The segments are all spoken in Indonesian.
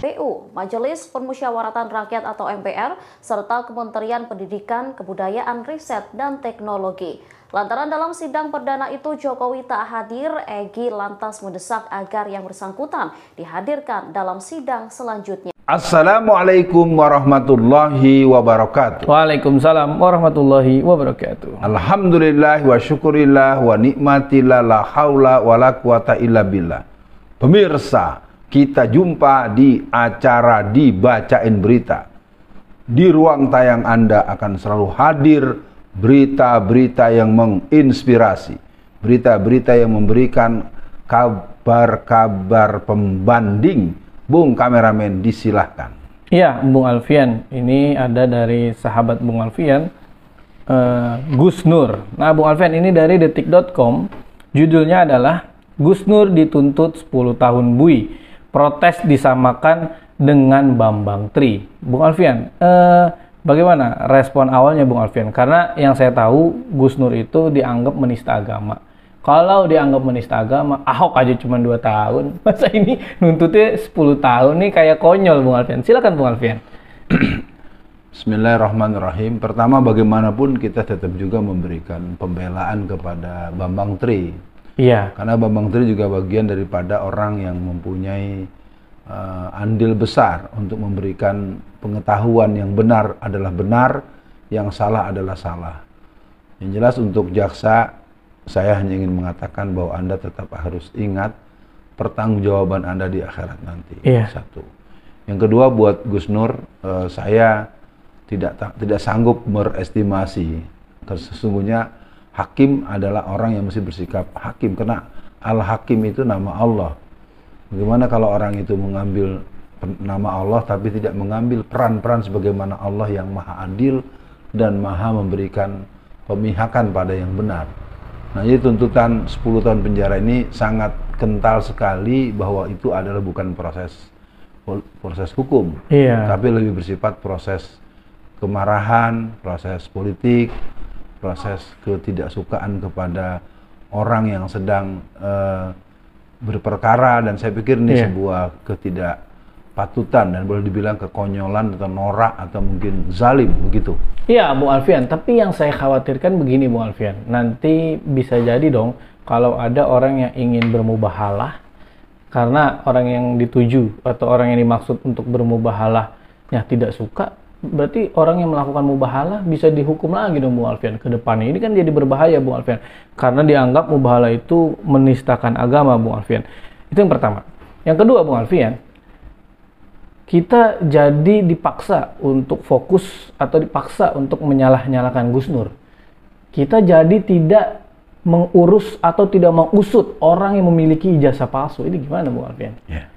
KPU, Majelis Permusyawaratan Rakyat atau MPR, serta Kementerian Pendidikan, Kebudayaan, Riset, dan Teknologi. Lantaran dalam sidang perdana itu Jokowi tak hadir, Egy lantas mendesak agar yang bersangkutan dihadirkan dalam sidang selanjutnya. Assalamualaikum warahmatullahi wabarakatuh. Waalaikumsalam warahmatullahi wabarakatuh. Alhamdulillah wa syukurillah wa nikmatillah la haula wa la quwata illa billah. Pemirsa, kita jumpa di acara Dibacain Berita. Di ruang tayang Anda akan selalu hadir berita-berita yang menginspirasi, berita-berita yang memberikan kabar-kabar pembanding. Bung kameramen, disilahkan. Iya, Bung Alfian. Ini ada dari sahabat Bung Alfian, Gus Nur. Nah, Bung Alfian, ini dari detik.com. Judulnya adalah Gus Nur dituntut 10 tahun bui. Protes disamakan dengan Bambang Tri. Bung Alfian, bagaimana respon awalnya Bung Alfian? Karena yang saya tahu Gus Nur itu dianggap menista agama. Kalau dianggap menista agama, Ahok aja cuma 2 tahun. Masa ini nuntutnya 10 tahun nih kayak konyol Bung Alfian. Silakan Bung Alfian. Bismillahirrahmanirrahim. Pertama, bagaimanapun kita tetap juga memberikan pembelaan kepada Bambang Tri. Iya. Karena Bambang Tri juga bagian daripada orang yang mempunyai andil besar untuk memberikan pengetahuan yang benar adalah benar, yang salah adalah salah. Yang jelas untuk jaksa, saya hanya ingin mengatakan bahwa Anda tetap harus ingat pertanggungjawaban Anda di akhirat nanti. Iya. Satu. Yang kedua, buat Gus Nur, saya tidak sanggup merestimasi. Sesungguhnya hakim adalah orang yang mesti bersikap hakim, karena Al-Hakim itu nama Allah. Bagaimana kalau orang itu mengambil nama Allah tapi tidak mengambil peran-peran sebagaimana Allah yang maha adil dan maha memberikan pemihakan pada yang benar. Nah, jadi tuntutan 10 tahun penjara ini sangat kental sekali bahwa itu adalah bukan proses hukum, tapi lebih bersifat proses kemarahan, proses politik, proses ketidaksukaan kepada orang yang sedang berperkara, dan saya pikir ini sebuah ketidakpatutan dan boleh dibilang kekonyolan atau norak atau mungkin zalim begitu. Iya, Bung Alfian, tapi yang saya khawatirkan begini Bung Alfian, nanti bisa jadi dong kalau ada orang yang ingin bermubahalah, karena orang yang dituju atau orang yang dimaksud untuk bermubahalahnya tidak suka, berarti orang yang melakukan mubahalah bisa dihukum lagi dong Bung Alfian ke depannya. Ini kan jadi berbahaya Bung Alfian, karena dianggap mubahalah itu menistakan agama Bung Alfian. Itu yang pertama. Yang kedua Bung Alfian, kita jadi dipaksa untuk fokus atau dipaksa untuk menyalah-nyalakan Gus Nur. Kita jadi tidak mengurus atau tidak mengusut orang yang memiliki ijazah palsu. Ini gimana Bung Alfian? Yeah.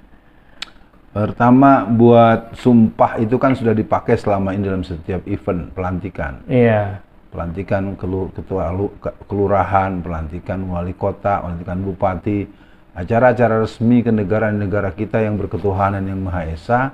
Pertama, buat sumpah itu kan sudah dipakai selama ini dalam setiap event pelantikan. Iya. Pelantikan ketua kelurahan, pelantikan wali kota, pelantikan bupati, acara-acara resmi ke negara-negara kita yang berketuhanan yang Maha Esa,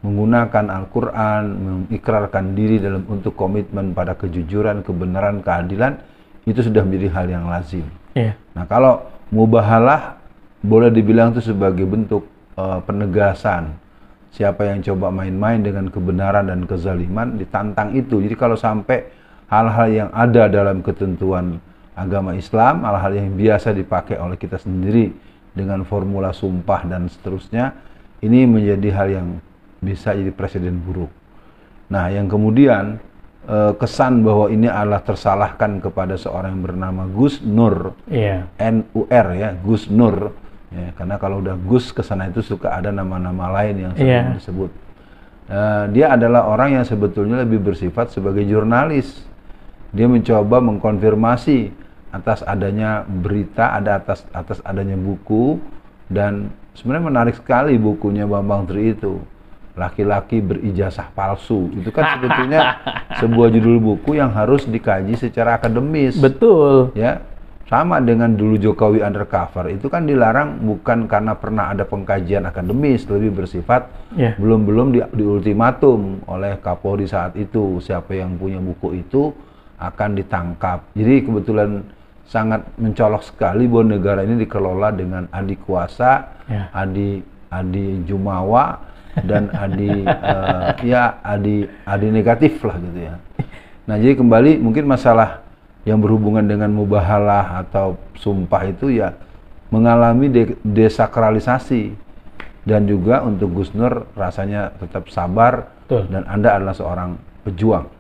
menggunakan Al-Quran, mengikrarkan diri dalam untuk komitmen pada kejujuran, kebenaran, keadilan, itu sudah menjadi hal yang lazim. Iya. Nah, kalau mubahalah boleh dibilang itu sebagai bentuk penegasan. Siapa yang coba main-main dengan kebenaran dan kezaliman ditantang itu. Jadi kalau sampai hal-hal yang ada dalam ketentuan agama Islam, hal-hal yang biasa dipakai oleh kita sendiri dengan formula sumpah dan seterusnya, ini menjadi hal yang bisa jadi presiden buruk. Nah, yang kemudian kesan bahwa ini adalah tersalahkan kepada seorang yang bernama Gus Nur, N-U-R ya, Gus Nur. Ya, karena kalau udah Gus kesana itu suka ada nama-nama lain yang sering disebut. Dia adalah orang yang sebetulnya lebih bersifat sebagai jurnalis. Dia mencoba mengkonfirmasi atas adanya berita, atas adanya buku, dan sebenarnya menarik sekali bukunya Bambang Tri itu, Laki-laki Berijazah Palsu. Itu kan sebetulnya sebuah judul buku yang harus dikaji secara akademis. Betul. Ya. Sama dengan dulu Jokowi Undercover, itu kan dilarang bukan karena pernah ada pengkajian akademis, lebih bersifat belum di ultimatum oleh Kapolri saat itu, siapa yang punya buku itu akan ditangkap. Jadi kebetulan sangat mencolok sekali bahwa negara ini dikelola dengan adik kuasa, adi jumawa, dan adi negatif lah gitu ya. Nah, jadi kembali mungkin masalah yang berhubungan dengan mubahalah atau sumpah itu ya mengalami desakralisasi, dan juga untuk Gus Nur rasanya tetap sabar. Betul. Dan Anda adalah seorang pejuang.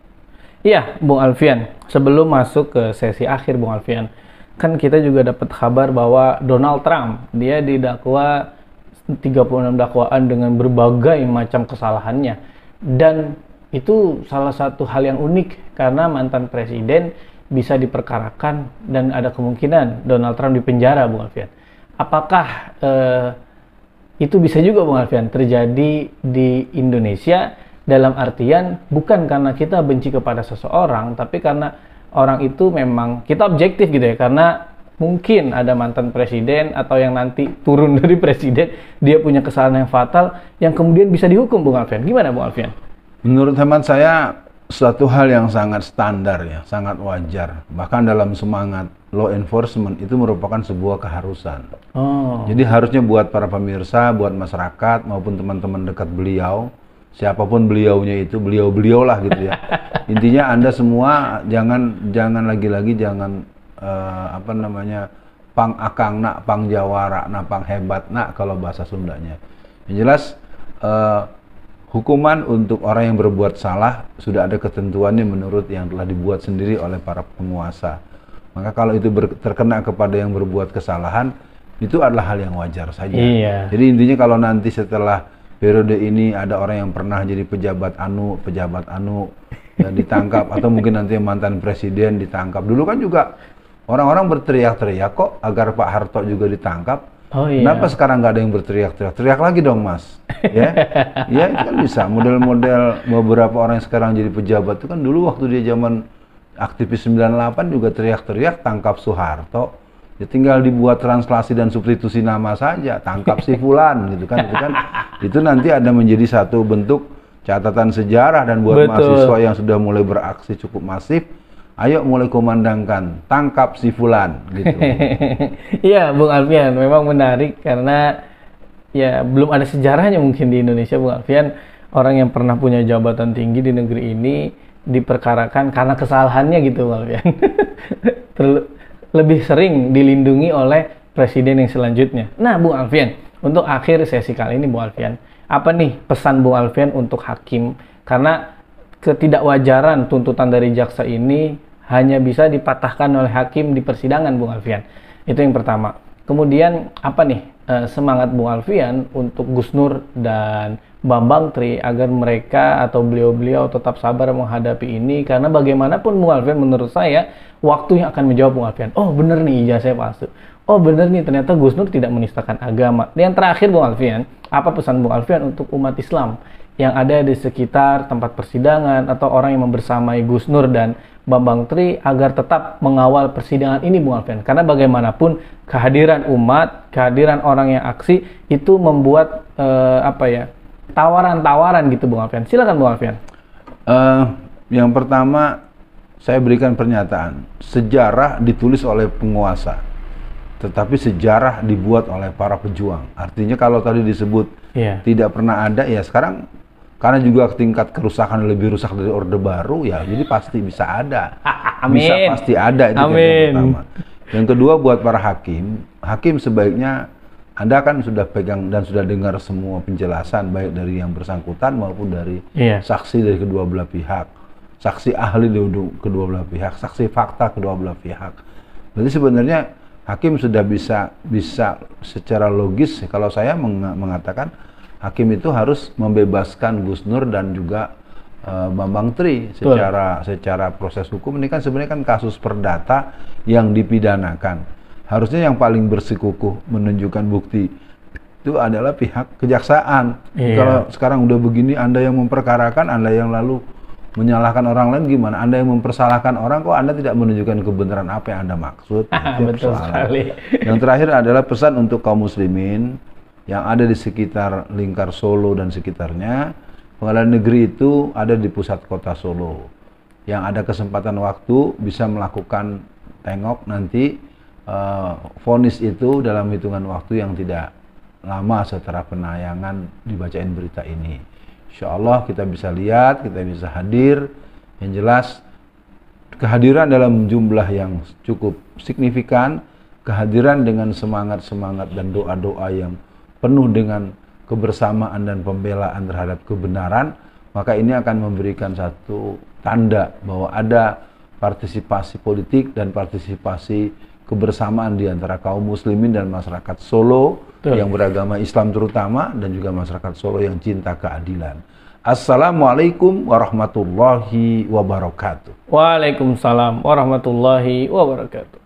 Iya, Bung Alfian. Sebelum masuk ke sesi akhir, Bung Alfian, kan kita juga dapat kabar bahwa Donald Trump, dia didakwa 36 dakwaan dengan berbagai macam kesalahannya. Dan itu salah satu hal yang unik, karena mantan presiden bisa diperkarakan dan ada kemungkinan Donald Trump dipenjara, Bung Alfian. Apakah itu bisa juga, Bung Alfian, terjadi di Indonesia? Dalam artian bukan karena kita benci kepada seseorang, tapi karena orang itu memang kita objektif gitu ya, karena mungkin ada mantan presiden atau yang nanti turun dari presiden, dia punya kesalahan yang fatal yang kemudian bisa dihukum, Bung Alfian. Gimana, Bung Alfian? Menurut hemat saya suatu hal yang sangat standar ya, sangat wajar. Bahkan dalam semangat law enforcement itu merupakan sebuah keharusan. Jadi harusnya buat para pemirsa, buat masyarakat maupun teman-teman dekat beliau, siapapun beliaunya itu, beliau lah gitu ya. Intinya Anda semua jangan lagi-lagi pang akang nak, pang jawara nak, pang hebat nak kalau bahasa Sundanya. Yang jelas hukuman untuk orang yang berbuat salah sudah ada ketentuannya menurut yang telah dibuat sendiri oleh para penguasa. Maka kalau itu terkena kepada yang berbuat kesalahan, itu adalah hal yang wajar saja. Iya. Jadi intinya kalau nanti setelah periode ini ada orang yang pernah jadi pejabat anu ya, ditangkap, atau mungkin nanti mantan presiden ditangkap. Dulu kan juga orang-orang berteriak-teriak kok agar Pak Harto juga ditangkap. Oh, iya. Kenapa sekarang nggak ada yang berteriak-teriak? Teriak lagi dong, Mas. Ya, ya itu kan bisa. Model-model beberapa orang yang sekarang jadi pejabat itu kan dulu waktu dia zaman aktivis 98 juga teriak-teriak tangkap Soeharto. Ya tinggal dibuat translasi dan substitusi nama saja, tangkap si fulan gitu kan. Itu nanti ada menjadi satu bentuk catatan sejarah, dan buat mahasiswa yang sudah mulai beraksi cukup masif, ayo mulai kumandangkan, tangkap si fulan gitu. Iya, Bung Alfian, memang menarik karena ya belum ada sejarahnya mungkin di Indonesia, Bung Alfian, orang yang pernah punya jabatan tinggi di negeri ini diperkarakan karena kesalahannya gitu, Bung Alfian. Lebih sering dilindungi oleh presiden yang selanjutnya. Nah, Bung Alfian, untuk akhir sesi kali ini, Bung Alfian, apa nih pesan Bung Alfian untuk hakim? Karena ketidakwajaran tuntutan dari jaksa ini hanya bisa dipatahkan oleh hakim di persidangan, Bung Alfian. Itu yang pertama. Kemudian apa nih semangat Bung Alfian untuk Gus Nur dan Bambang Tri agar mereka atau beliau-beliau tetap sabar menghadapi ini, karena bagaimanapun Bung Alfian, menurut saya waktu yang akan menjawab, Bung Alfian. Oh bener nih ijazahnya palsu. Oh bener nih ternyata Gus Nur tidak menistakan agama. Dan yang terakhir, Bung Alfian, apa pesan Bung Alfian untuk umat Islam yang ada di sekitar tempat persidangan atau orang yang membersamai Gus Nur dan Bambang Tri agar tetap mengawal persidangan ini, Bung Alfian? Karena bagaimanapun kehadiran umat, kehadiran orang yang aksi itu membuat tawaran-tawaran gitu, Bung Alfian. Silakan, Bung Alfian. Yang pertama saya berikan pernyataan, sejarah ditulis oleh penguasa, tetapi sejarah dibuat oleh para pejuang. Artinya kalau tadi disebut tidak pernah ada, ya sekarang karena juga tingkat kerusakan lebih rusak dari Orde Baru, ya jadi pasti bisa ada. Amin. Bisa pasti ada, itu Amin. yang pertama. Yang kedua, buat para hakim sebaiknya Anda kan sudah pegang dan sudah dengar semua penjelasan baik dari yang bersangkutan maupun dari saksi dari kedua belah pihak, saksi ahli dari kedua belah pihak, saksi fakta kedua belah pihak. Jadi sebenarnya hakim sudah bisa secara logis, kalau saya mengatakan hakim itu harus membebaskan Gus Nur dan juga Bambang Tri secara proses hukum. Ini kan sebenarnya kan kasus perdata yang dipidanakan. Harusnya yang paling bersikukuh menunjukkan bukti itu adalah pihak kejaksaan. Kalau sekarang udah begini, Anda yang memperkarakan, Anda yang lalu menyalahkan orang lain, gimana? Anda yang mempersalahkan orang, kok Anda tidak menunjukkan kebenaran apa yang Anda maksud? Betul sekali. Yang terakhir adalah pesan untuk kaum muslimin yang ada di sekitar lingkar Solo dan sekitarnya. Pengadilan negeri itu ada di pusat kota Solo. Yang ada kesempatan waktu bisa melakukan tengok nanti vonis itu dalam hitungan waktu yang tidak lama setelah penayangan dibacain berita ini. Insya Allah kita bisa lihat, kita bisa hadir. Yang jelas kehadiran dalam jumlah yang cukup signifikan, kehadiran dengan semangat-semangat dan doa-doa yang penuh dengan kebersamaan dan pembelaan terhadap kebenaran, maka ini akan memberikan satu tanda bahwa ada partisipasi politik dan partisipasi kebersamaan di antara kaum muslimin dan masyarakat Solo yang beragama Islam terutama, dan juga masyarakat Solo yang cinta keadilan. Assalamualaikum warahmatullahi wabarakatuh. Waalaikumsalam warahmatullahi wabarakatuh.